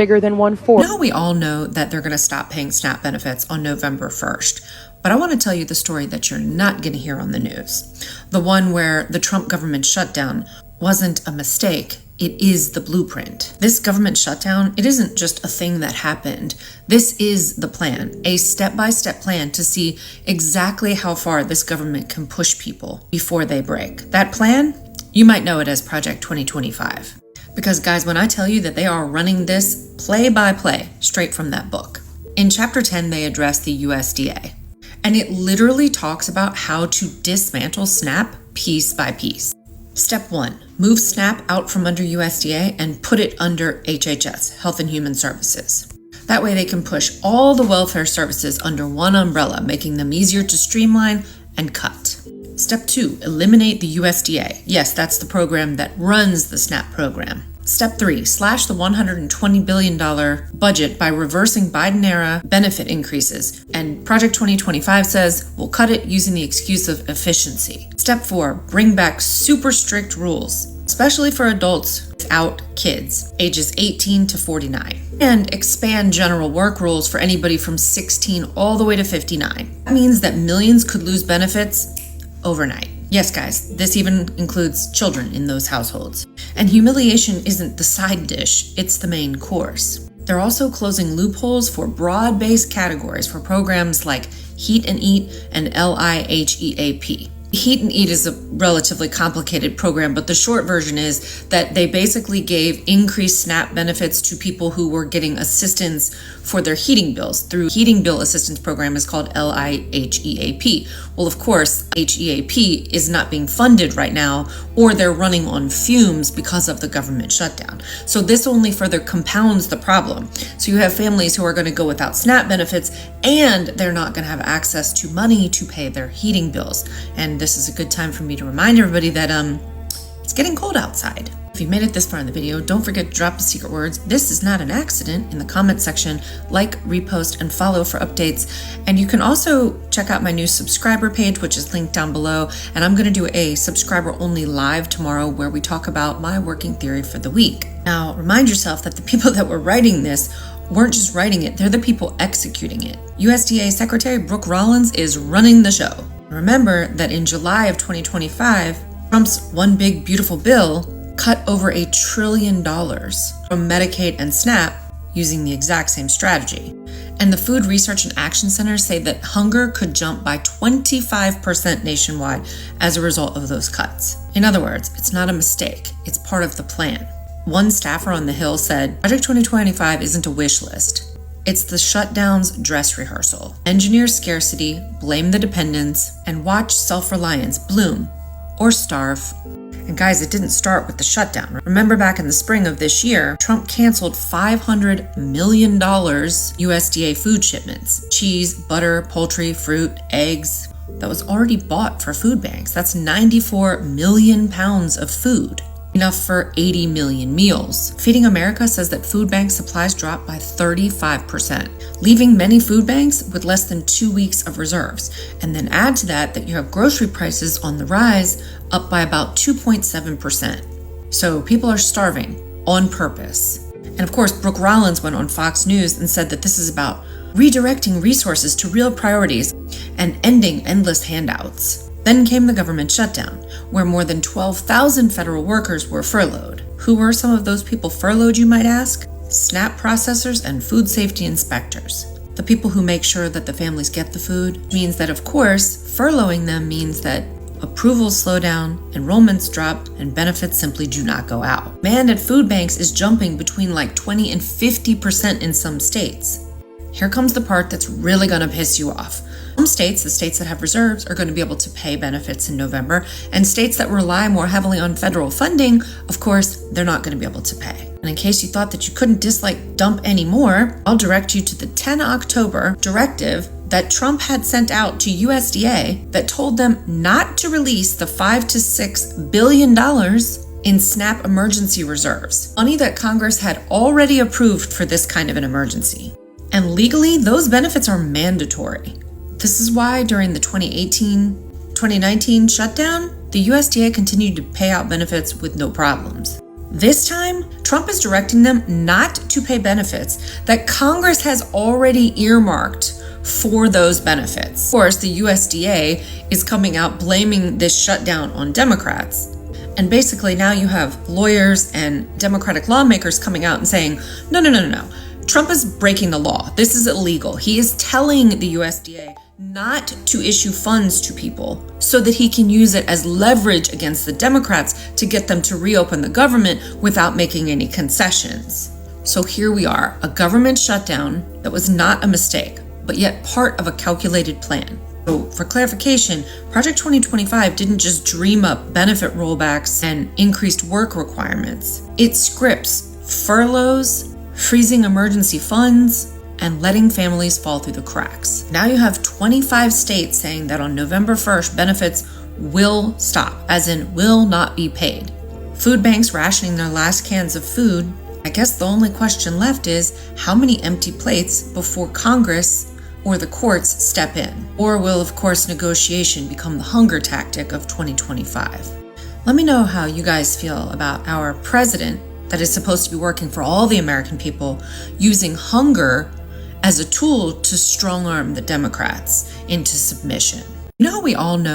bigger than 1/4. Now we all know that they're going to stop paying SNAP benefits on November 1st. But I want to tell you the story that you're not going to hear on the news. The one where the Trump government shutdown wasn't a mistake. It is the blueprint. This government shutdown, it isn't just a thing that happened. This is the plan, a step-by-step plan to see exactly how far this government can push people before they break. That plan, you might know it as Project 2025. Because guys, when I tell you that they are running this play by play straight from that book. In Chapter 10, they address the USDA. And it literally talks about how to dismantle SNAP piece by piece. Step 1, move SNAP out from under USDA and put it under HHS, Health and Human Services. That way they can push all the welfare services under one umbrella, making them easier to streamline and cut. Step 2, eliminate the USDA. Yes, that's the program that runs the SNAP program. Step 3, slash the $120 billion budget by reversing Biden-era benefit increases. And Project 2025 says we'll cut it using the excuse of efficiency. Step 4, bring back super strict rules, especially for adults without kids, ages 18 to 49. And expand general work rules for anybody from 16 all the way to 59. That means that millions could lose benefits overnight. Yes, guys, this even includes children in those households. And humiliation isn't the side dish, it's the main course. They're also closing loopholes for broad-based categories for programs like Heat and Eat and LIHEAP. Heat and Eat is a relatively complicated program, but the short version is that they basically gave increased SNAP benefits to people who were getting assistance for their heating bills through heating bill assistance program is called LIHEAP. Well, of course, HEAP is not being funded right now, or they're running on fumes because of the government shutdown. So this only further compounds the problem. So you have families who are going to go without SNAP benefits, and they're not going to have access to money to pay their heating bills. And this is a good time for me to remind everybody that it's getting cold outside. If you made it this far in the video, don't forget to drop the secret words "This is not an accident" in the comment section, like, repost, and follow for updates. And you can also check out my new subscriber page, which is linked down below. And I'm going to do a subscriber only live tomorrow where we talk about my working theory for the week. Now, remind yourself that the people that were writing this weren't just writing it, they're the people executing it. USDA Secretary Brooke Rollins is running the show. Remember that in July of 2025, Trump's One Big Beautiful Bill cut over $1 trillion from Medicaid and SNAP using the exact same strategy. And the Food Research and Action Centers say that hunger could jump by 25% nationwide as a result of those cuts. In other words, it's not a mistake, it's part of the plan. One staffer on the Hill said, Project 2025 isn't a wish list. It's the shutdown's dress rehearsal. Engineer scarcity, blame the dependents, and watch self-reliance bloom or starve. And guys, it didn't start with the shutdown. Remember back in the spring of this year, Trump canceled $500 million USDA food shipments. Cheese, butter, poultry, fruit, eggs, that was already bought for food banks. That's 94 million pounds of food. Enough for 80 million meals. Feeding America says that food bank supplies dropped by 35%, leaving many food banks with less than 2 weeks of reserves. And then add to that you have grocery prices on the rise, up by about 2.7%. So people are starving on purpose. And of course, Brooke Rollins went on Fox News and said that this is about redirecting resources to real priorities and ending endless handouts. Then came the government shutdown, where more than 12,000 federal workers were furloughed. Who were some of those people furloughed, you might ask? SNAP processors and food safety inspectors. The people who make sure that the families get the food means that, of course, furloughing them means that approvals slow down, enrollments drop, and benefits simply do not go out. Demand at food banks is jumping between like 20 and 50% in some states. Here comes the part that's really going to piss you off. Some states, the states that have reserves, are going to be able to pay benefits in November, and states that rely more heavily on federal funding, of course, they're not going to be able to pay. And in case you thought that you couldn't dislike Dump anymore, I'll direct you to the 10 October directive that Trump had sent out to USDA that told them not to release the $5 to $6 billion in SNAP emergency reserves, money that Congress had already approved for this kind of an emergency. And legally, those benefits are mandatory. This is why during the 2018-2019 shutdown, the USDA continued to pay out benefits with no problems. This time, Trump is directing them not to pay benefits that Congress has already earmarked for those benefits. Of course, the USDA is coming out blaming this shutdown on Democrats. And basically now you have lawyers and Democratic lawmakers coming out and saying, no. Trump is breaking the law. This is illegal. He is telling the USDA not to issue funds to people so that he can use it as leverage against the Democrats to get them to reopen the government without making any concessions. So here we are, a government shutdown that was not a mistake, but yet part of a calculated plan. So for clarification, Project 2025 didn't just dream up benefit rollbacks and increased work requirements. It scripts furloughs, freezing emergency funds, and letting families fall through the cracks. Now you have 25 states saying that on November 1st, benefits will stop, as in will not be paid. Food banks rationing their last cans of food. I guess the only question left is how many empty plates before Congress or the courts step in? Or will, of course, negotiation become the hunger tactic of 2025? Let me know how you guys feel about our president that is supposed to be working for all the American people using hunger as a tool to strong-arm the Democrats into submission. You know how we all know